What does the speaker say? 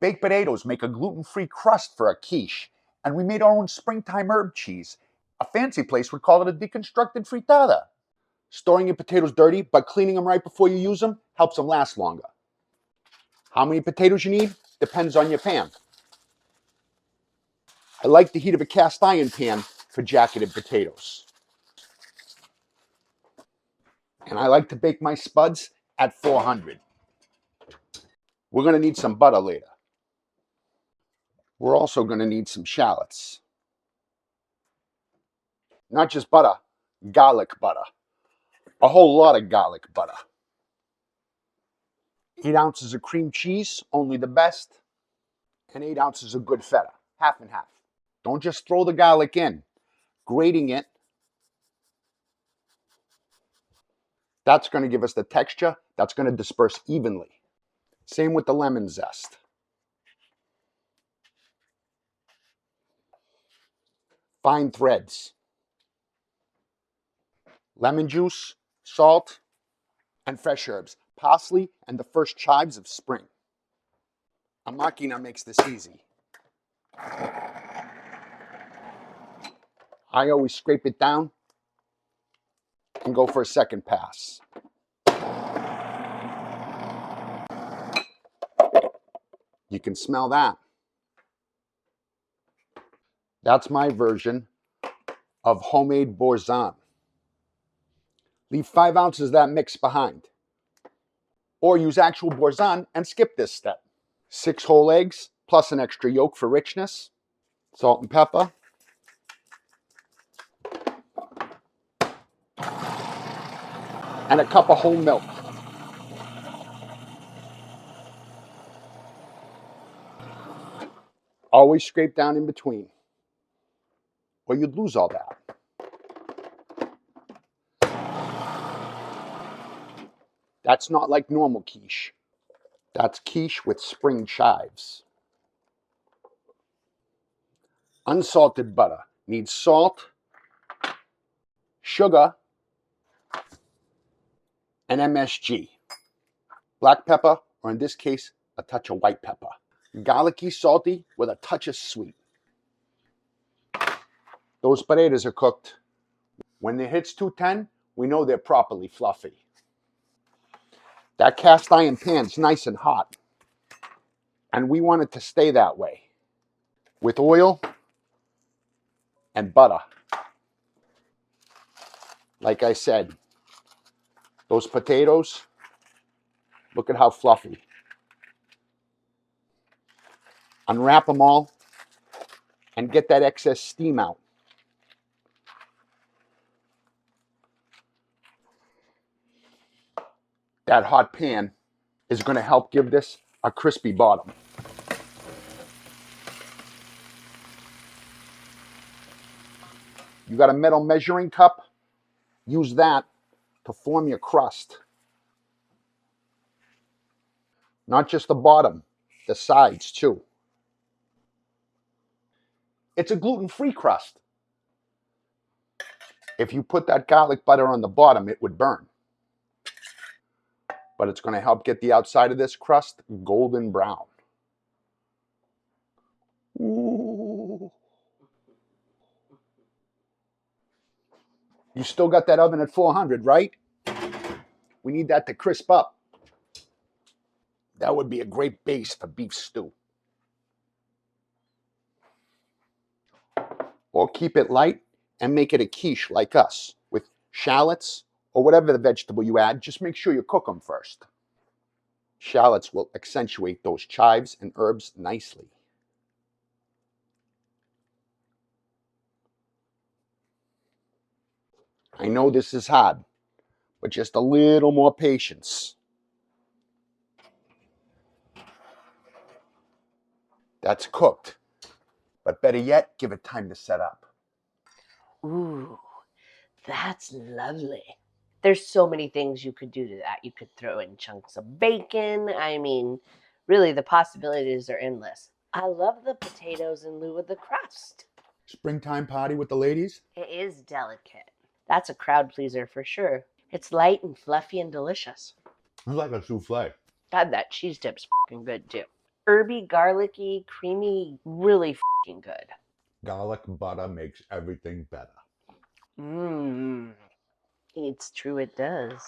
Baked potatoes make a gluten-free crust for a quiche, and we made our own springtime herb cheese. A fancy place would call it a deconstructed frittata. Storing your potatoes dirty, but cleaning them right before you use them helps them last longer. How many potatoes you need depends on your pan. I like the heat of a cast iron pan for jacketed potatoes. And I like to bake my spuds at 400. We're going to need some butter later. We're also going to need some shallots. Not just butter, garlic butter. A whole lot of garlic butter. 8 ounces of cream cheese, only the best. And 8 ounces of good feta, half and half. Don't just throw the garlic in. Grating it, that's going to give us the texture that's going to disperse evenly. Same with the lemon zest. Fine threads. Lemon juice, salt, and fresh herbs. Parsley and the first chives of spring. A machina makes this easy. I always scrape it down and go for a second pass. You can smell that. That's my version of homemade Boursin. Leave 5 ounces of that mix behind. Or use actual Boursin and skip this step. 6 whole eggs, plus an extra yolk for richness. Salt and pepper. And a cup of whole milk. Always scrape down in between, or you'd lose all that. That's not like normal quiche. That's quiche with spring chives. Unsalted butter needs salt, sugar, and MSG. Black pepper, or in this case, a touch of white pepper. Garlicky, salty, with a touch of sweet. Those potatoes are cooked. When it hits 210, we know they're properly fluffy. That cast iron pan's nice and hot, and we want it to stay that way, with oil and butter. Like I said, those potatoes, look at how fluffy. Unwrap them all and get that excess steam out. That hot pan is going to help give this a crispy bottom. You got a metal measuring cup? Use that to form your crust. Not just the bottom, the sides too. It's a gluten-free crust. If you put that garlic butter on the bottom, it would burn. But it's going to help get the outside of this crust golden brown. Ooh. You still got that oven at 400, right? We need that to crisp up. That would be a great base for beef stew. Or keep it light and make it a quiche like us, with shallots or whatever the vegetable you add. Just make sure you cook them first. Shallots will accentuate those chives and herbs nicely. I know this is hard, but just a little more patience. That's cooked, but better yet, give it time to set up. Ooh, that's lovely. There's so many things you could do to that. You could throw in chunks of bacon. I mean, really, the possibilities are endless. I love the potatoes in lieu of the crust. Springtime party with the ladies? It is delicate. That's a crowd pleaser for sure. It's light and fluffy and delicious. It's like a souffle. God, that cheese dip's fucking good too. Herby, garlicky, creamy, really f***ing good. Garlic butter makes everything better. Mmm. It's true, it does.